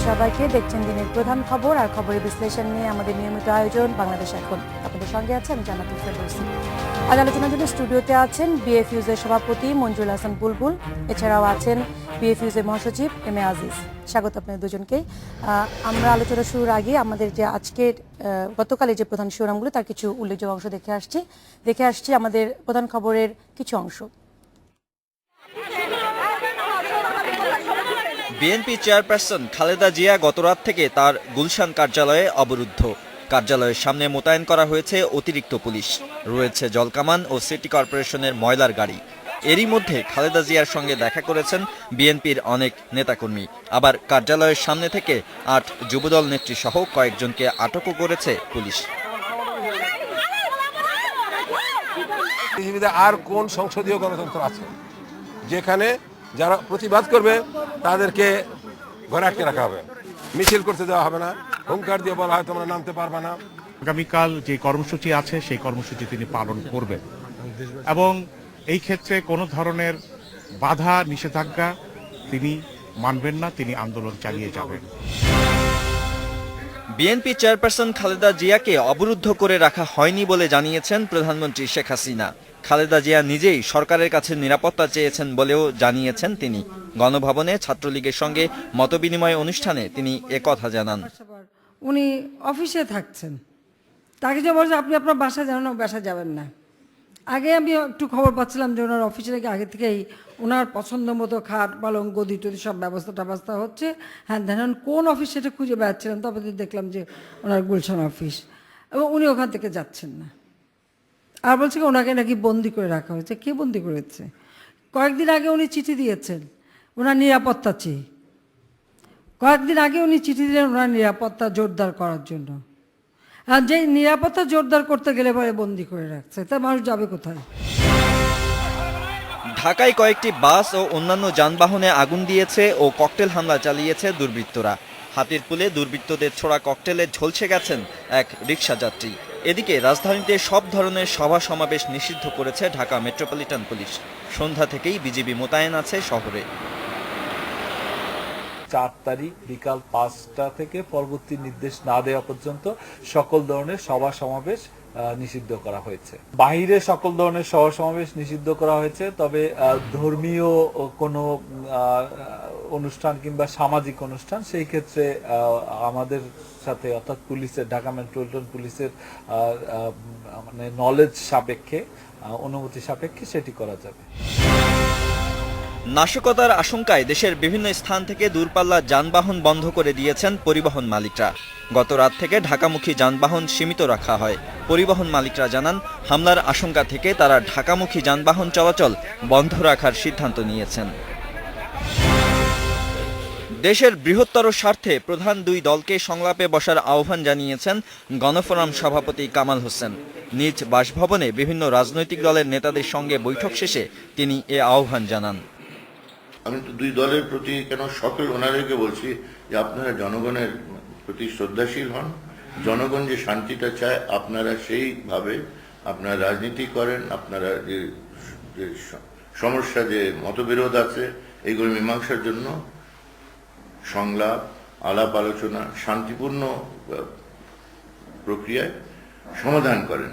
সবাইকে, দেখছেন দিনের প্রধান খবর আর খবরের বিশ্লেষণ নিয়ে আমাদের নিয়মিত আয়োজন বাংলাদেশ এখন। আপনাদের সঙ্গে আছে আমি জান্নাতুল ফেরদৌসী। আজ আলোচনার জন্য স্টুডিওতে আছেন বিএফইউজের সভাপতি মঞ্জুরুল হাসান বুলবুল, এছাড়াও আছেন বিএফইউজের মহাসচিব এম এ আজিজ। স্বাগত আপনাদের দুজনকে। আমরা আলোচনা শুরুর আগে আমাদের যে আজকের গতকালের যে প্রধান শিরোনামগুলো তার কিছু উল্লেখযোগ্য অংশ দেখে আসছি আমাদের প্রধান খবরের কিছু অংশ। বিএনপি চেয়ারপারসন খালেদা জিয়া গতরাত থেকে তার গুলশান কার্যালয়ে অবরুদ্ধ। কার্যালয়ের সামনে মোতায়েন করা হয়েছে অতিরিক্ত পুলিশ, রয়েছে জলকামান ও সিটি কর্পোরেশনের ময়লার গাড়ি। এরই মধ্যে খালেদা জিয়ার সঙ্গে দেখা করেছেন বিএনপির অনেক নেতাকর্মী। আবার কার্যালয়ের সামনে থেকে 8 যুবদল নেত্রী সহ কয়েকজনকে আটকও করেছে পুলিশ। পৃথিবীতে আর কোন সংসদীয় গণতন্ত্র আছে যেখানে যারা প্রতিবাদ করবে তাদেরকে ঘরে আটকে রাখা হবে, মিছিল করতে দেওয়া হবে না, হুঙ্কার দিয়ে বলা হয় তোমরা নামতে পারবে না। আগামীকাল যে কর্মসূচি আছে সেই কর্মসূচি তিনি পালন করবেন এবং এই ক্ষেত্রে কোনো ধরনের বাধা নিষেধাজ্ঞা তিনি মানবেন না, তিনি আন্দোলন চালিয়ে যাবেন। বিএনপি চেয়ারপারসন খালেদা জিয়াকে অবরুদ্ধ করে রাখা হয়নি বলে জানিয়েছেন প্রধানমন্ত্রী শেখ হাসিনা। খালেদা জিয়া নিজেই সরকারের কাছে নিরাপত্তা চেয়েছেন বলেও জানিয়েছেন তিনি। গণভবনে ছাত্রলীগের সঙ্গে মতবিনিময় অনুষ্ঠানে তিনি একথা জানান। উনি অফিসে থাকছেন, তাকে যে বলছে আপনি আপনার বাসায় যান না, বাসায় যাবেন না। আগে আমি একটু খবর পাচ্ছিলাম যে ওনার অফিসে নাকি আগে থেকেই ওনার পছন্দ মতো খাট পালং গদি টদি সব ব্যবস্থা হচ্ছে। হ্যাঁ দেখেন কোন অফিস সেটা খুঁজে বেড়াচ্ছিলাম, তবে দেখলাম যে ওনার গুলশান অফিস, এবং উনি ওখান থেকে যাচ্ছেন না। আর বলছে কি ওনাকে নাকি বন্দি করে রাখা হয়েছে। কে বন্দি করেছে? কয়েকদিন আগে উনি চিঠি দিয়েছেন ওনার নিরাপত্তা চেয়ে। কয়েকদিন আগে উনি চিঠি দিলেন ওনার নিরাপত্তা জোরদার করার জন্য। আর যে নিরাপত্তা জোরদার করতে গেলে পরে বন্দি করে রাখছে, তা মানুষ যাবে কোথায়? ঢাকায় কয়েকটি বাস ও অন্যান্য যানবাহনে আগুন দিয়েছে ও ককটেল হামলা চালিয়েছে দুর্বৃত্তরা। হাতিরপুলে দুর্বৃত্তদের ছোড়া ককটেলে ঝলসে গেছেন এক রিকশা যাত্রী। এদিকে রাজধানীতে সব ধরনের সভা সমাবেশ নিষিদ্ধ করেছে ঢাকা মেট্রোপলিটন পুলিশ। সন্ধ্যা থেকেই বিজিবি মোতায়েন আছে শহরে। 4 তারিখ বিকাল 5টা থেকে পরবর্তী নির্দেশ না দেওয়া পর্যন্ত সকল ধরনের সভা সমাবেশ নিষিদ্ধ করা হয়েছে। বাহিরে সকল ধরনের সভা সমাবেশ নিষিদ্ধ করা হয়েছে, তবে ধর্মীয় কোনো অনুষ্ঠান কিংবা সামাজিক অনুষ্ঠান সেই ক্ষেত্রে আমাদের সাথে অর্থাৎ পুলিশের, ঢাকা মেট্রোপলিটন পুলিশের মানে নলেজ সাপেক্ষে, অনুমতি সাপেক্ষে সেটি করা যাবে। নাশকতার আশঙ্কায় দেশের বিভিন্ন স্থান থেকে দূরপাল্লার যানবাহন বন্ধ করে দিয়েছেন পরিবহন মালিকরা। গত রাত থেকে ঢাকামুখী যানবাহন সীমিত রাখা হয়। পরিবহন মালিকরা জানান, হামলার আশঙ্কা থেকে তারা ঢাকামুখী যানবাহন চলাচল বন্ধ রাখার সিদ্ধান্ত নিয়েছেন। দেশের বৃহত্তর স্বার্থে প্রধান দুই দলকে সংলাপে বসার আহ্বান জানিয়েছেন গণফোরাম সভাপতি কামাল হোসেন। নিজ বাসভবনে বিভিন্ন রাজনৈতিক দলের নেতাদের সঙ্গে বৈঠক শেষে তিনি এ আহ্বান জানান। আমি তো দুই দলের প্রতি কেন সকল ওনাদেরকে বলছি যে আপনারা জনগণের প্রতি শ্রদ্ধাশীল হন। জনগণ যে শান্তিটা চায় আপনারা সেইভাবে আপনারা রাজনীতি করেন। আপনারা যে সমস্যা, যে মতবিরোধ আছে, এইগুলো মীমাংসার জন্য সংলাপ, আলাপ আলোচনা, শান্তিপূর্ণ প্রক্রিয়ায় সমাধান করেন।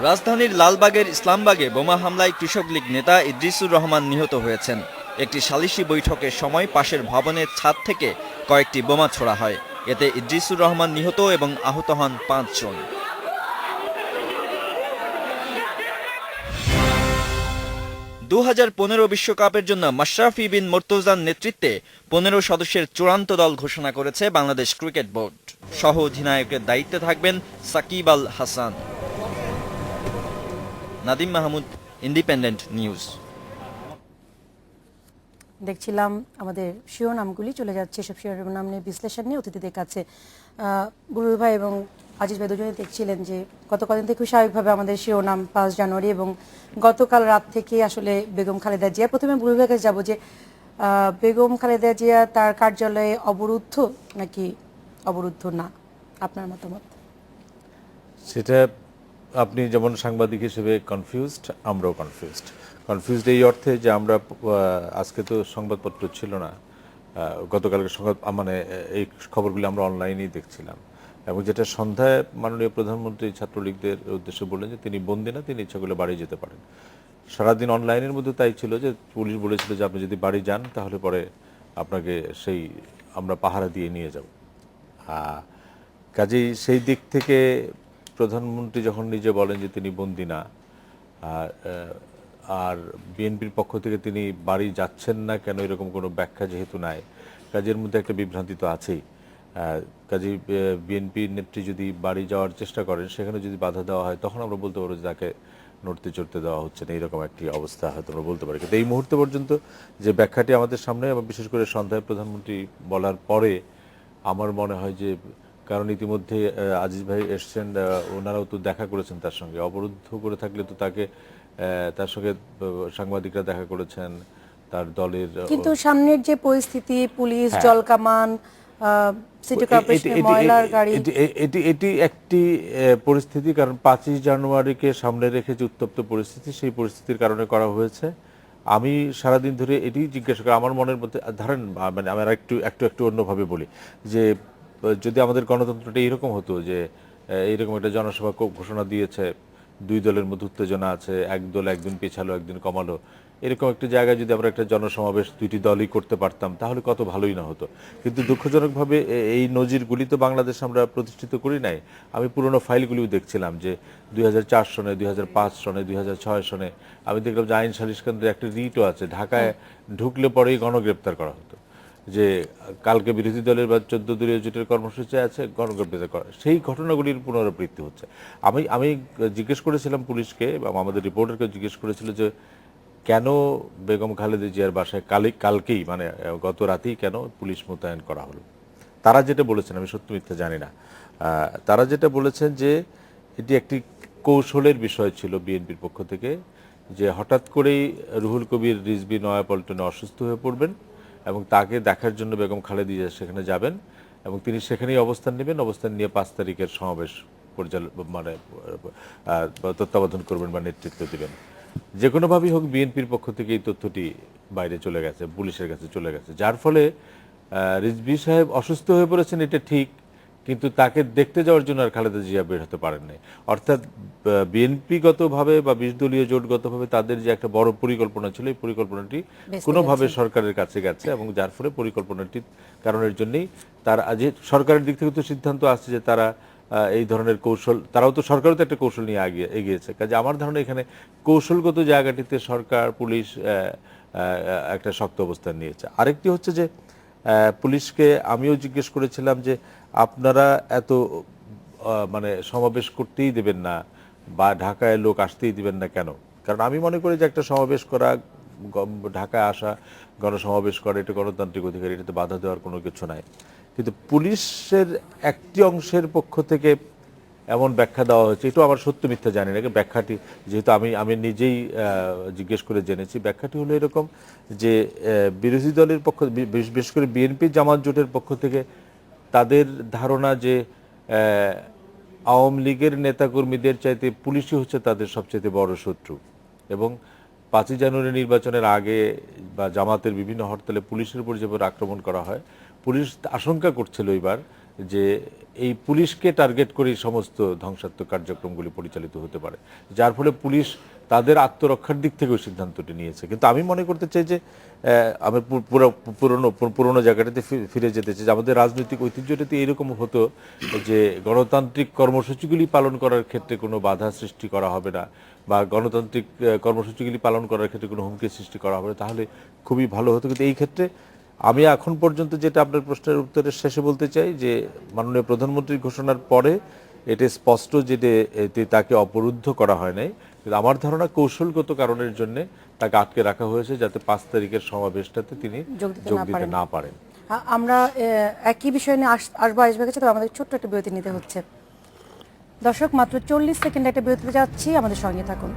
রাজধানীর লালবাগের ইসলামবাগে বোমা হামলায় কৃষক লীগ নেতা ইদ্রিসুর রহমান নিহত হয়েছেন। একটি সালিশি বৈঠকের সময় পাশের ভবনের ছাদ থেকে কয়েকটি বোমা ছোড়া হয়। এতে ইদ্রিসুর রহমান নিহত এবং আহত হন 5 জন। 2015 বিশ্বকাপের জন্য মাশরাফি বিন মুর্তজার নেতৃত্বে 15 সদস্যের চূড়ান্ত দল ঘোষণা করেছে বাংলাদেশ ক্রিকেট বোর্ড। সহ অধিনায়কের দায়িত্বে থাকবেন সাকিব আল হাসান। Nadim Mahmud, Independent News. দেখছিলাম আমাদের শিরোনামগুলি, চলে যাচ্ছে সব শিরোনাম নিয়ে বিশ্লেষণ নিয়ে অতিথিদের কাছে। বুলবুল ভাই এবং আজিজ ভাই দুজনে দেখছিলেন যে গত কদিন থেকে স্বাভাবিকভাবে আমাদের শিরোনাম 5 জানুয়ারি এবং গতকাল রাত থেকে আসলে বেগম খালেদা জিয়া। প্রথমে বুলবুল ভাইয়ের কাছে যাবো যে বেগম খালেদা জিয়া তার কার্যালয়ে অবরুদ্ধ নাকি অবরুদ্ধ না, আপনার মতামত? সেটা আপনি যেমন সাংবাদিক হিসেবে কনফিউজড, আমরাও কনফিউজড এই অর্থে যে আমরা আজকে তো সংবাদপত্র ছিল না, গতকালকে সংবাদ মানে এই খবরগুলি আমরা অনলাইনেই দেখছিলাম, এবং যেটা সন্ধ্যায় মাননীয় প্রধানমন্ত্রী ছাত্রলীগদের উদ্দেশ্যে বললেন যে তিনি বন্দী না, তিনি ইচ্ছা করলে বাড়ি যেতে পারেন। সারাদিন অনলাইনের মধ্যে তাই ছিল যে পুলিশ বলেছিল যে আপনি যদি বাড়ি যান তাহলে পরে আপনাকে আমরা পাহারা দিয়ে নিয়ে যাব। কাজেই সেই দিক থেকে প্রধানমন্ত্রী যখন নিজে বলেন যে তিনি বন্দী না, আর বিএনপির পক্ষ থেকে তিনি বাড়ি যাচ্ছেন না কেন এরকম কোনো ব্যাখ্যা যেহেতু নাই, কাজের মধ্যে একটা বিভ্রান্তি তো আছেই। কাজেই বিএনপির নেত্রী যদি বাড়ি যাওয়ার চেষ্টা করেন, সেখানে যদি বাধা দেওয়া হয়, তখন আমরা বলতে পারবো যে তাকে নড়তে চড়তে দেওয়া হচ্ছে না, এইরকম একটি অবস্থা হয়তো আমরা বলতে পারি। কিন্তু এই মুহূর্তে পর্যন্ত যে ব্যাখ্যাটি আমাদের সামনে, এবং বিশেষ করে সন্ধ্যায় প্রধানমন্ত্রী বলার পরে আমার মনে হয় যে, কারণ ইতিমধ্যে আজিজ ভাই এসছেন, ওনারাও তো দেখা করেছেন তার সঙ্গে, অবরুদ্ধ করে থাকলে তো তার সঙ্গে সাংবাদিকরা দেখা করেছেন, তার দলের। কিন্তু সামনের যে পরিস্থিতি, পুলিশ, জলকামান, সিটি কর্পোরেশনের ময়লার গাড়ি, এটি একটি পরিস্থিতি, কারণ 25 জানুয়ারিকে সামনে রেখে যে উত্তপ্ত পরিস্থিতি, সেই পরিস্থিতির কারণে করা হয়েছে। আমি সারাদিন ধরে এটি জিজ্ঞাসা করি, আমার মনের মধ্যে ধরেন, মানে আমি একটু অন্যভাবে বলি যে, যদি আমাদের গণতন্ত্রটা এইরকম হতো যে এইরকম একটা জনসভা ঘোষণা দিয়েছে, দুই দলের মধ্যে উত্তেজনা আছে, এক দল একদিন পেছালো একদিন কমালো, এরকম একটা জায়গায় যদি আমরা একটা জনসমাবেশ দুইটি দলই করতে পারতাম, তাহলে কত ভালোই না হতো। কিন্তু দুঃখজনকভাবে এই নজিরগুলি তো বাংলাদেশে আমরা প্রতিষ্ঠিত করি নাই। আমি পুরনো ফাইলগুলিও দেখছিলাম যে 2004 সনে, 2005 সনে, 2006 সনে আমি দেখলাম যে আইন সালিশ কেন্দ্রে একটা রিটও আছে, ঢাকায় ঢুকলে পরেই গণগ্রেপ্তার করা হতো, যে কালকে বিরোধী দলের বা 14 দলীয় জোটের কর্মসূচি আছে, গণগ্রেপ্তার করা। সেই ঘটনাগুলির পুনরাবৃত্তি হচ্ছে। আমি জিজ্ঞেস করেছিলাম পুলিশকে, এবং আমাদের রিপোর্টারকে জিজ্ঞেস করেছিল যে কেন বেগম খালেদা জিয়ার বাসায় কালকেই, মানে গত রাতেই কেন পুলিশ মোতায়েন করা হলো। তারা যেটা বলেছেন, আমি সত্য মিথ্যা জানি না, তারা যেটা বলেছেন যে এটি একটি কৌশলের বিষয় ছিল বিএনপির পক্ষ থেকে, যে হঠাৎ করেই রুহুল কবির রিজভী নয়াপল্টনে অসুস্থ হয়ে পড়বেন, এবং তাকে দেখার জন্য বেগম খালেদা জিয়া সেখানে যাবেন, এবং তিনি সেখানেই অবস্থান নেবেন, অবস্থান নিয়ে 5 তারিখের সমাবেশ মানে তত্ত্বাবধান করবেন বা নেতৃত্ব দেবেন। যে কোনোভাবেই হোক বিএনপির পক্ষ থেকে এই তথ্যটি বাইরে চলে গেছে, পুলিশের কাছে চলে গেছে, যার ফলে রিজভী সাহেব অসুস্থ হয়ে পড়েছেন, এটা ঠিক, কিন্তু তাকে দেখতে যাওয়ার জন্য আর খালেদা জিয়া বের হতে পারেন নাই। অর্থাৎ বিএনপিগতভাবে বা 20 দলীয় জোটগতভাবে তাদের যে একটা বড় পরিকল্পনা ছিল, এই পরিকল্পনাটি কোনোভাবে সরকারের কাছে গেছে, এবং যার ফলে পরিকল্পনাটির কারণের জন্যই তার আজ সরকারের দিক থেকে তো সিদ্ধান্ত আসছে যে তারা এই ধরনের কৌশল, তারাও তো সরকারও তো একটা কৌশল নিয়ে এগিয়েছে। কাজে আমার ধারণা এখানে কৌশলগত জায়গাটিতে সরকার, পুলিশ একটা শক্ত অবস্থান নিয়েছে। আরেকটি হচ্ছে যে পুলিশকে আমিও জিজ্ঞেস করেছিলাম যে আপনারা এত মানে সমাবেশ করতেই দেবেন না, বা ঢাকায় লোক আসতেই দিবেন না কেন? কারণ আমি মনে করি যে একটা সমাবেশ করা, ঢাকায় আসা, গণসমাবেশ করা, এটা গণতান্ত্রিক অধিকার, এটাতে বাধা দেওয়ার কোনো কিছু নাই। কিন্তু পুলিশের একটি অংশের পক্ষ থেকে এমন ব্যাখ্যা দেওয়া হয়েছে, এটাও আমার সত্য মিথ্যা জানি না, ব্যাখ্যাটি যেহেতু আমি নিজেই জিজ্ঞেস করে জেনেছি, ব্যাখ্যাটি হলো এরকম যে বিরোধী দলের পক্ষ, বিশেষ করে বিএনপি জামাত জোটের পক্ষ থেকে তাদের ধারণা যে আওয়ামী লীগের নেতাকর্মীদের চাইতে পুলিশই হচ্ছে তাদের সবচেয়ে বড় শত্রু, এবং 5 জানুয়ারি নির্বাচনের আগে বা জামাতের বিভিন্ন হরতালে পুলিশের উপর যেভাবে আক্রমণ করা হয়, পুলিশ আশঙ্কা করছিল এবার যে এই পুলিশকে টার্গেট করেই সমস্ত ধ্বংসাত্মক কার্যক্রমগুলি পরিচালিত হতে পারে, যার ফলে পুলিশ তাদের আত্মরক্ষার দিক থেকেও সিদ্ধান্তটি নিয়েছে। কিন্তু আমি মনে করতে চাই যে আমি পুরনো জায়গাটাতে ফিরে যেতে চাই, যে আমাদের রাজনৈতিক ঐতিহ্যটাতে এরকম হতো যে গণতান্ত্রিক কর্মসূচিগুলি পালন করার ক্ষেত্রে কোনো বাধা সৃষ্টি করা হবে না, বা গণতান্ত্রিক কর্মসূচিগুলি পালন করার ক্ষেত্রে কোনো হুমকি সৃষ্টি করা হবে না, তাহলে খুবই ভালো হতো। কিন্তু এই ক্ষেত্রে আমি এখন পর্যন্ত যেটা আপনার প্রশ্নের উত্তরের শেষে বলতে চাই যে মাননীয় প্রধানমন্ত্রীর ঘোষণার পরে এটা স্পষ্ট যে তাকে অবরুদ্ধ করা হয় নাই, কিন্তু আমার ধারণা কৌশলগত কারণের জন্য তাকে আটকে রাখা হয়েছে, যাতে 5 তারিখের সমাবেশটাতে তিনি যোগ দিতে না পারেন। আমরা একই বিষয় নিয়ে আসবো কাছে, তবে আমাদের ছোট্ট একটা বিরতি নিতে হচ্ছে। দর্শক, মাত্র 40 সেকেন্ড একটা বিরতিতে যাচ্ছি, আমাদের সঙ্গে থাকুন।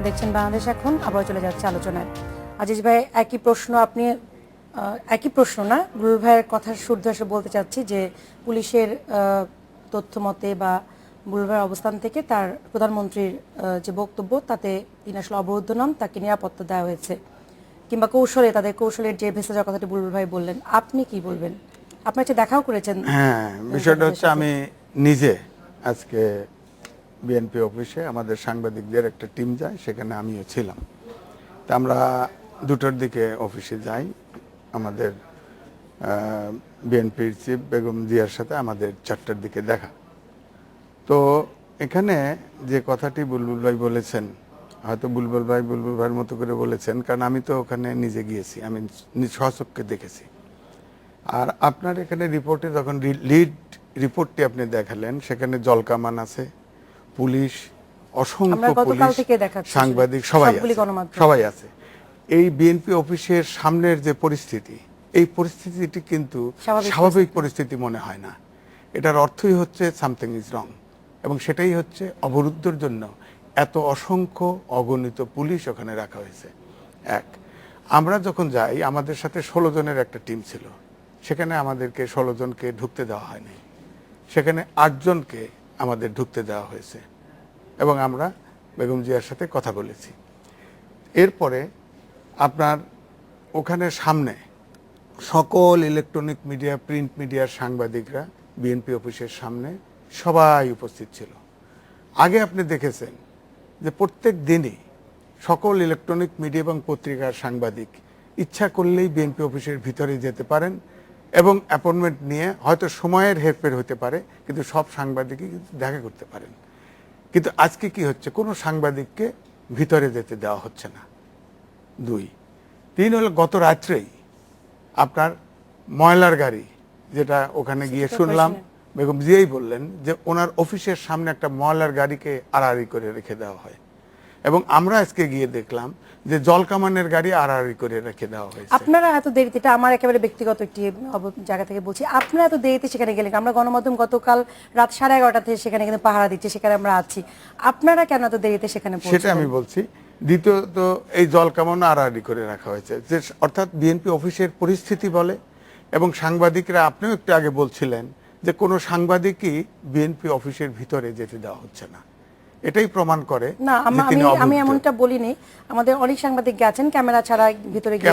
দেখছেন বাংলাদেশ এখন, আবার চলে যাচ্ছে আলোচনায়। আজিজ ভাই একই প্রশ্ন আপনি একই প্রশ্ন না, বুলবুল ভাইয়ের কথার শুদ্ধ আসলে বলতে চাচ্ছি যে পুলিশের তথ্য মতে বা বুলবুল ভাইয়ের অবস্থান থেকে তার প্রধানমন্ত্রীর যে বক্তব্য তাতে তিনি আসলে অবরুদ্ধ নন, তাকে নিরাপত্তা দেওয়া হয়েছে, কিংবা তাদের কৌশলের যে ভেসে যাওয়ার কথাটি বুলবুল ভাই বললেন, আপনি কি বলবেন? আপনার সাথে দেখাও করেছেন। হ্যাঁ, বিষয়টা হচ্ছে আমি নিজে আজকে বিএনপি অফিসে আমাদের সাংবাদিকদের একটা টিম যায়, সেখানে আমিও ছিলাম। তা আমরা 2টার দিকে অফিসে যাই, আমাদের বিএনপির চিফ বেগম জিয়ার সাথে আমাদের 4টার দিকে দেখা। তো এখানে যে কথাটি বুলবুল ভাই বলেছেন, হয়তো বুলবুল ভাইয়ের মতো করে বলেছেন, কারণ আমি তো ওখানে নিজে গিয়েছি, আমি স্বচক্ষে দেখেছি। আর আপনার এখানে রিপোর্টে যখন লিড রিপোর্টটি আপনি দেখালেন, সেখানে জলকামান আছে, পুলিশ, অসংখ্য পুলিশ, সাংবাদিক সবাই আছে। এই বিএনপি অফিসের সামনের যে পরিস্থিতি, এই পরিস্থিতিটি কিন্তু স্বাভাবিক পরিস্থিতি মনে হয় না। এটার অর্থই হচ্ছে সামথিং ইজ রং, এবং সেটাই হচ্ছে অবরুদ্ধের জন্য এত অসংখ্য অগণিত পুলিশ ওখানে রাখা হয়েছে। আমরা যখন যাই, আমাদের সাথে 16 জনের একটা টিম ছিল, সেখানে আমাদেরকে 16 জনকে ঢুকতে দেওয়া হয়নি, সেখানে 8 জনকে আমাদের ঢুকতে দেওয়া হয়েছে, এবং আমরা বেগম জিয়ার সাথে কথা বলেছি। এরপরে আপনার ওখানে সামনে সকল ইলেকট্রনিক মিডিয়া, প্রিন্ট মিডিয়ার সাংবাদিকরা বিএনপি অফিসের সামনে সবাই উপস্থিত ছিল। আগে আপনি দেখেছেন যে প্রত্যেক দিনই সকল ইলেকট্রনিক মিডিয়া এবং পত্রিকার সাংবাদিক ইচ্ছা করলেই বিএনপি অফিসের ভিতরে যেতে পারেন, এবং অ্যাপয়েন্টমেন্ট নিয়ে হয়তো সময়ের হেরফের হতে পারে, কিন্তু সব সাংবাদিকই কিন্তু দেখা করতে পারেন। কিন্তু আজকে কি হচ্ছে, কোনো সাংবাদিককে ভিতরে যেতে দেওয়া হচ্ছে না। 2, 3 হলো গত রাত্রেই আপনার ময়লার গাড়ি, যেটা ওখানে গিয়ে শুনলাম বেগম জিয়াই বললেন যে ওনার অফিসের সামনে একটা ময়লার গাড়িকে আড়াআড়ি করে রেখে দেওয়া হয়, এবং আমরা আজকে গিয়ে দেখলাম যে জলকামানের গাড়ি আড়াআড়ি করে রেখে দেওয়া হয়েছে। আপনারা এত দেরিতে, এটা আমার একেবারে ব্যক্তিগত একটি জায়গা থেকে বলছি, আপনারা এত দেরিতে সেখানে গেলেন? আমরা গণমাধ্যম গতকাল রাত 11:30 থেকে সেখানে কিন্তু পাহারা দিচ্ছে, সেখানে আমরা আছি, আপনারা কেন এত দেরিতে সেখানে পৌঁছলেন? সেটা আমি বলছি। দ্বিতীয়ত, এই জলকামান আড়াআড়ি করে রাখা হয়েছে, যে অর্থাৎ বিএনপি অফিসের পরিস্থিতি বলে, এবং সাংবাদিকরা, আপনিও একটু আগে বলছিলেন যে কোনো সাংবাদিকই বিএনপি অফিসের ভিতরে যেতে দেওয়া হচ্ছে না, এটাই প্রমাণ করে না। আমি এমনটা বলিনি, আমাদের অনেক সাংবাদিক গেছেন ক্যামেরা ছাড়া ভিতরে গিয়ে।